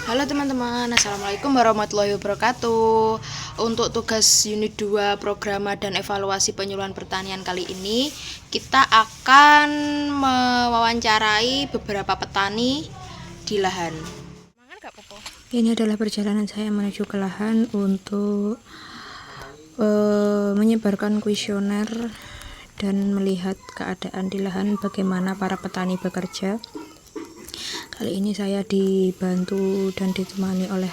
Halo teman-teman, Assalamualaikum warahmatullahi wabarakatuh. Untuk tugas unit 2 Programa dan Evaluasi Penyuluhan Pertanian kali ini, kita akan mewawancarai beberapa petani di lahan. Ini adalah perjalanan saya menuju ke lahan untuk menyebarkan kuesioner dan melihat keadaan di lahan, bagaimana para petani bekerja. Kali ini saya dibantu dan ditemani oleh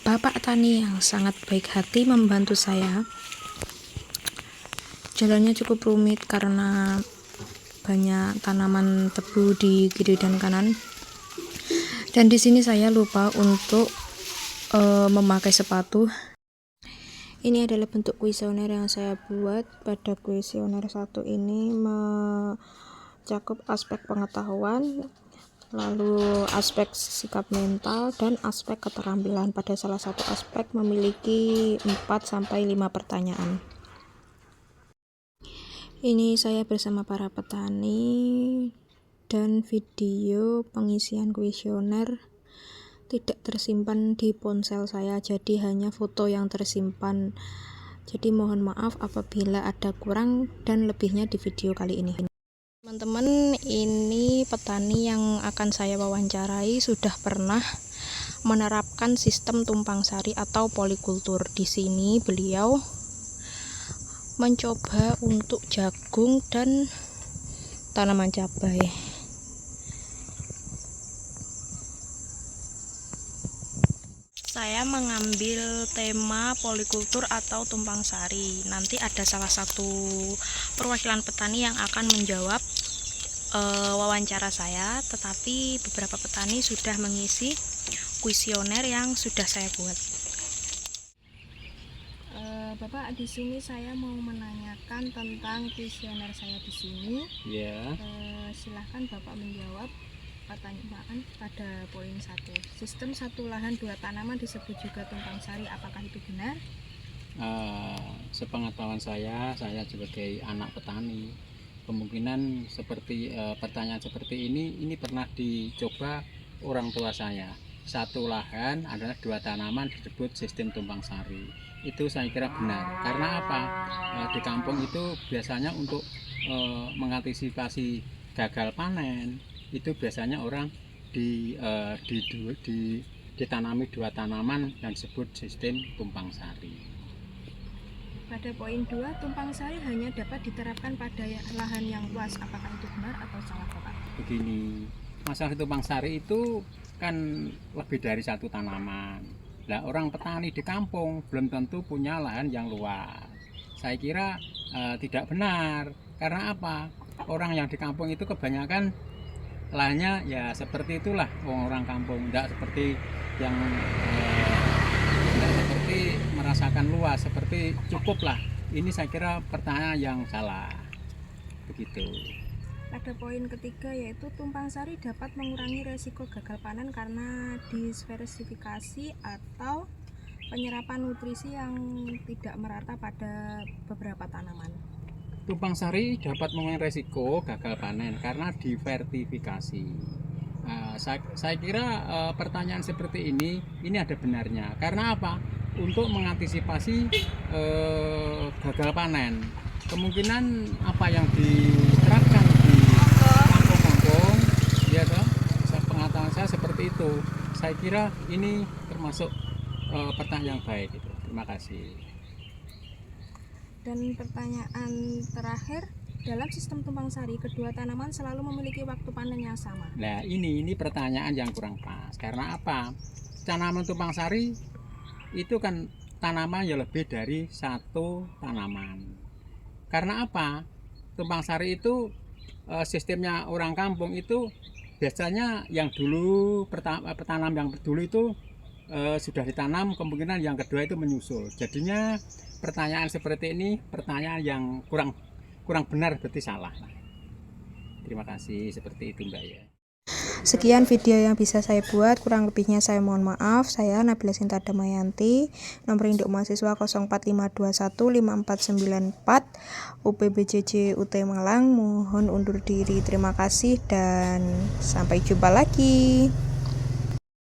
Bapak Tani yang sangat baik hati membantu saya. Jalannya cukup rumit karena banyak tanaman tebu di kiri dan kanan. Dan di sini saya lupa untuk memakai sepatu. Ini adalah bentuk kuesioner yang saya buat. Pada kuesioner 1 ini mencakup aspek pengetahuan, lalu aspek sikap mental, dan aspek keterampilan. Pada salah satu aspek memiliki 4-5 pertanyaan. Ini saya bersama para petani, dan video pengisian kuesioner tidak tersimpan di ponsel saya, jadi hanya foto yang tersimpan. Jadi mohon maaf apabila ada kurang dan lebihnya di video kali ini. Teman-teman, ini petani yang akan saya wawancarai sudah pernah menerapkan sistem tumpang sari atau polikultur. Di sini beliau mencoba untuk jagung dan tanaman cabai. Saya mengambil tema polikultur atau tumpang sari. Nanti ada salah satu perwakilan petani yang akan menjawab wawancara saya, tetapi beberapa petani sudah mengisi kuesioner yang sudah saya buat. Bapak, di sini saya mau menanyakan tentang kuesioner saya di sini. Ya. Silahkan Bapak menjawab pertanyaan pada poin 1. Sistem satu lahan dua tanaman disebut juga tumpang sari. Apakah itu benar? Sepengetahuan saya sebagai anak petani, kemungkinan seperti pertanyaan seperti ini pernah dicoba orang tua saya. Satu lahan adalah dua tanaman disebut sistem tumpang sari. Itu saya kira benar. Karena apa? Di kampung itu biasanya untuk mengantisipasi gagal panen, itu biasanya orang ditanami dua tanaman yang disebut sistem tumpang sari. Pada poin 2, tumpang sari hanya dapat diterapkan pada lahan yang luas. Apakah itu benar atau salah, Bapak? Begini, masalah tumpang sari itu kan lebih dari satu tanaman. Nah, orang petani di kampung belum tentu punya lahan yang luas. Saya kira tidak benar. Karena apa? Orang yang di kampung itu kebanyakan lahannya ya seperti itulah orang kampung, tidak seperti yang tidak seperti merasakan luas, seperti cukup lah. Ini saya kira pertanyaan yang salah, begitu. Pada poin ketiga, yaitu tumpang sari dapat mengurangi resiko gagal panen karena diversifikasi atau penyerapan nutrisi yang tidak merata pada beberapa tanaman. Tumpang sari dapat mengurangi resiko gagal panen karena diversifikasi. Saya kira pertanyaan seperti ini ada benarnya. Karena apa? Untuk mengantisipasi gagal panen. Kemungkinan apa yang diterapkan di kampung-kampung, ya toh, pengetahuan saya seperti itu. Saya kira ini termasuk pertanyaan yang baik. Terima kasih. Dan pertanyaan terakhir, dalam sistem tumpang sari, kedua tanaman selalu memiliki waktu panen yang sama. Nah, ini pertanyaan yang kurang pas. Karena apa? Tanaman tumpang sari itu kan tanaman yang lebih dari satu tanaman. Karena apa? Tumpang sari itu sistemnya orang kampung itu biasanya yang dulu petanam yang dulu itu sudah ditanam, kemungkinan yang kedua itu menyusul. Jadinya pertanyaan seperti ini pertanyaan yang kurang benar, berarti salah. Terima kasih, seperti itu Mbak ya. Sekian video yang bisa saya buat, kurang lebihnya saya mohon maaf. Saya Nabila Sinta Damayanti, nomor induk mahasiswa 045215494 UPBJJ UT Malang. Mohon undur diri, terima kasih dan sampai jumpa lagi.